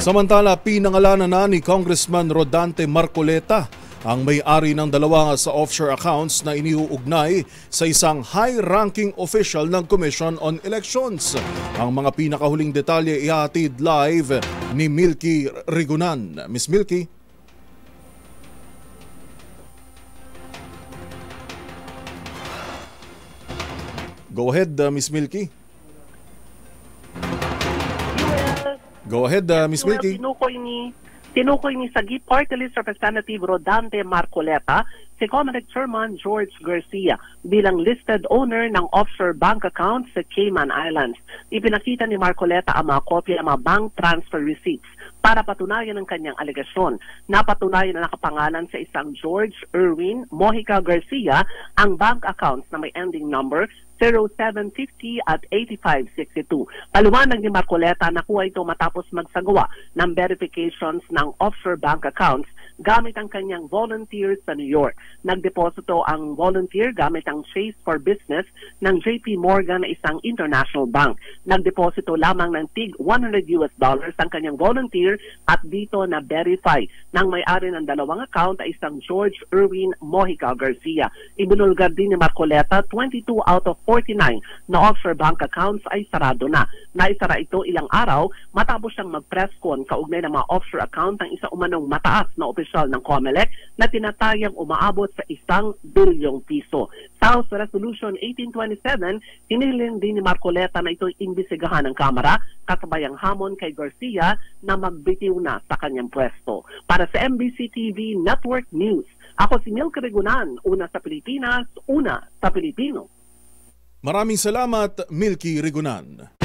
Samantala, pinangalanan na ni Congressman Rodante Marcoleta ang may-ari ng dalawa sa offshore accounts na iniuugnay sa isang high-ranking official ng Commission on Elections. Ang mga pinakahuling detalye ihatid live ni Milky Rigunan. Miss Milky? Go ahead, Miss Milky. Go ahead, Miss Milky. Tinukoy ni Sagip Party List Representative Rodante Marcoleta si Comelec Chairman George Garcia bilang listed owner ng offshore bank account sa Cayman Islands. Ipinakita ni Marcoleta ang mga kopya ng mga bank transfer receipts para patunayan ang kanyang alegasyon. Napatunayan na nakapangalan sa isang George Erwin Mojica Garcia ang bank accounts na may ending number 0750 at 8562. Paliwanag ni Marcoleta na nakuha ito matapos magsagawa ng verifications ng offshore bank accounts gamit ang kanyang volunteer sa New York. Nagdeposito ang volunteer gamit ang Chase for Business ng JP Morgan na isang international bank. Nagdeposito lamang ng tig $100 ang kanyang volunteer at dito na verify ng may-ari ng dalawang account ay isang George Erwin Mojica Garcia. Ibinulgar din ni Marcoleta 22 out of 49 na offshore bank accounts ay sarado na. Naisara ito ilang araw matapos siyang mag-press con kaugnay ng mga offshore account ng isa umanong mataas na opisyal ng Comelec na tinatayang umaabot sa ₱1 bilyong. Sa House Resolution 1827, hiniling din ni Marcoleta na ito'y imbisigahan ng Kamara kasabay ang hamon kay Garcia na magbitiw na sa kanyang pwesto. Para sa MBC TV Network News, ako si Milky Rigunan, una sa Pilipinas, una sa Pilipino. Maraming salamat, Milky Rigunan.